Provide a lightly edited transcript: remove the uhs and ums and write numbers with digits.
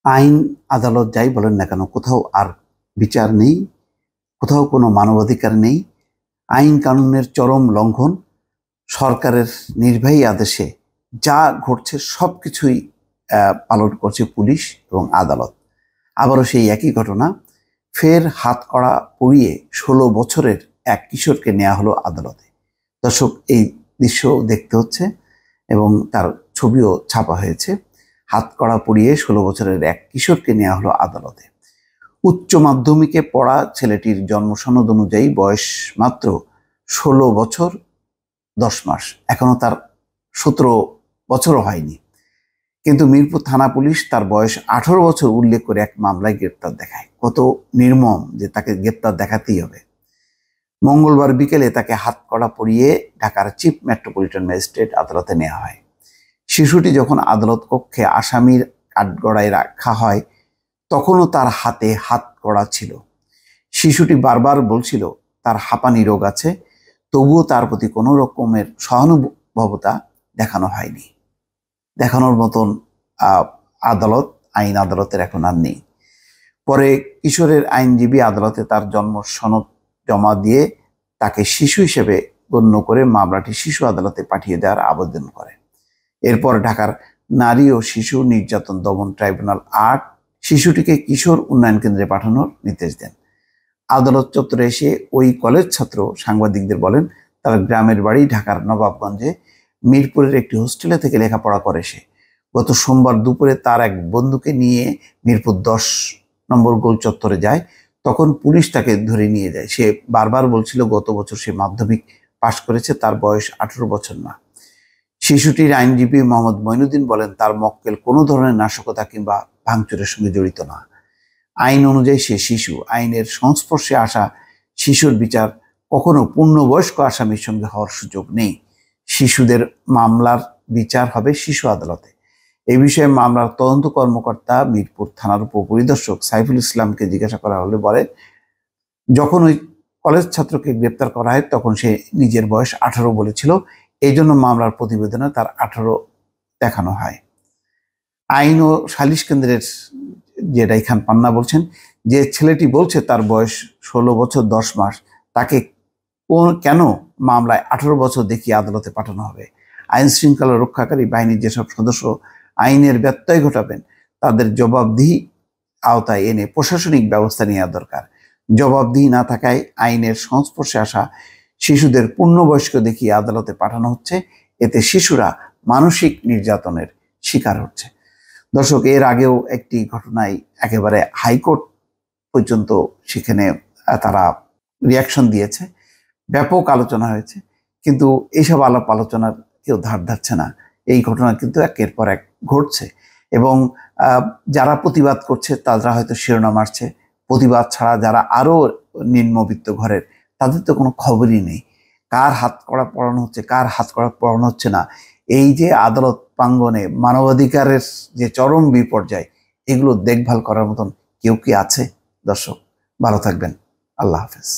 আইন আদালত যাই বলেন না কেন, কোথাও আর বিচার নেই, কোথাও কোনো মানবাধিকার নেই। আইন কানুনের চরম লঙ্ঘন। সরকারের নির্বাহী আদেশে যা ঘটছে সব কিছুই পালন করছে পুলিশ এবং আদালত। আবারও সেই একই ঘটনা, ফের হাতকড়া পরিয়ে 16 বছরের এক কিশোরকে নেওয়া হলো আদালতে। দর্শক, এই দৃশ্য দেখতে হচ্ছে এবং তার ছবিও ছাপা হয়েছে। হাতকড়া পরিয়ে 16 বছরের এক কিশোরকে নেওয়া হলো আদালতে। উচ্চ মাধ্যমিকে পড়া ছেলেটির জন্ম সনদ অনুযায়ী বয়স মাত্র 16 বছর 10 মাস, এখনো তার 17 বছরও হয়নি। কিন্তু মিরপুর থানা পুলিশ তার বয়স 18 বছর উল্লেখ করে এক মামলায় গ্রেপ্তার দেখায়। কত নির্মম যে তাকে গ্রেপ্তার দেখাতেই হবে। মঙ্গলবার বিকেলে তাকে হাতকড়া পরিয়ে ঢাকার চিফ মেট্রোপলিটন ম্যাজিস্ট্রেট আদালতে নেওয়া হয়। শিশুটি যখন আদালত কক্ষে আসামির কাঠগড়ায় রাখা হয় তখনও তার হাতে হাতকড়া ছিল। শিশুটি বারবার বলছিল তার হাঁপানি রোগ আছে, তবুও তার প্রতি কোনো রকমের সহানুভবতা দেখানো হয়নি। দেখানোর মতন আইন আদালতের এখন আর নেই। পরে কিশোরের আইনজীবী আদালতে তার জন্ম সনদ জমা দিয়ে তাকে শিশু হিসেবে গণ্য করে মামলাটি শিশু আদালতে পাঠিয়ে দেওয়ার আবেদন করে। এরপর ঢাকার নারী ও শিশু নির্যাতন দমন ট্রাইব্যুনাল ৮ শিশুটিকে কিশোর উন্নয়ন কেন্দ্রে পাঠানোর নির্দেশ দেন। আদালত চত্বরে এসে ওই কলেজ ছাত্র সাংবাদিকদের বলেন, তার গ্রামের বাড়ি ঢাকার নবাবগঞ্জে, মিরপুরের একটি হোস্টেলে থেকে লেখাপড়া করে সে। গত সোমবার দুপুরে তার এক বন্ধুকে নিয়ে মিরপুর 10 নম্বর গোল চত্বরে যায়। তখন পুলিশ তাকে ধরে নিয়ে যায়। সে বারবার বলছিল গত বছর সে মাধ্যমিক পাশ করেছে, তার বয়স 18 বছর না। শিশুটির আইনজীবী মোহাম্মদ মঈনুদ্দিন বলেন, তার মক্কেল কোনো ধরনের নাশকতা কিংবা ভাঙচুরের সঙ্গে জড়িত না। আইন অনুযায়ী সে শিশু। আইনের সংস্পর্শে আসা শিশুর বিচার কখনো পূর্ণবয়স্ক আসামির সঙ্গে হওয়ার সুযোগ নেই। শিশুদের মামলার বিচার হবে শিশু আদালতে। এই বিষয়ে মামলার তদন্ত কর্মকর্তা মিরপুর থানার উপপরিদর্শক সাইফুল ইসলামকে জিজ্ঞাসা করা হলে বলে, যখন ওই কলেজ ছাত্রকে গ্রেপ্তার করা হয় তখন সে নিজের বয়স 18 বলেছিল, এই জন্য মামলার প্রতিবেদনে তার 18 দেখানো হয়। আইন ও সালিশ কেন্দ্রের যে রাইখান পান্না বলছেন, যে ছেলেটি বলছে তার বয়স 16 বছর 10 মাস, তাকে কেন মামলায় 18 বছর দেখিয়ে আদালতে পাঠানো হবে? আইন শৃঙ্খলা রক্ষাকারী বাহিনীর যেসব সদস্য আইনের ব্যত্যয় ঘটাবেন তাদের জবাবদিহি আওতায় এনে প্রশাসনিক ব্যবস্থা নেওয়া দরকার। জবাবদিহি না থাকায় আইনের সংস্পর্শে আসা শিশুদের পূর্ণবয়স্ক দেখিয়ে আদালতে পাঠানো হচ্ছে। এতে শিশুরা মানসিক নির্যাতনের শিকার হচ্ছে। দর্শক, এর আগেও একটি ঘটনায় একেবারে হাইকোর্ট পর্যন্ত সেখানে তারা রিয়াকশন দিয়েছে, ব্যাপক আলোচনা হয়েছে, কিন্তু এইসব আলাপ আলোচনার কেউ ধার ধারছে না। এই ঘটনা কিন্তু একের পর এক ঘটছে এবং যারা প্রতিবাদ করছে তারা হয়তো শিরোনাম আসছে। প্রতিবাদ ছাড়া যারা আরো নিম্নবিত্ত ঘরের, তাদের তো কোনো খবরই নেই। কার হাতকড়া পরানো হচ্ছে, কার হাতকড়া পরানো হচ্ছে না, এই যে আদালত প্রাঙ্গণে মানবাধিকারের যে চরম বিপর্যয়, এগুলো দেখভাল করার মতন কেউ কি আছে? দর্শক, ভালো থাকবেন। আল্লাহ হাফেজ।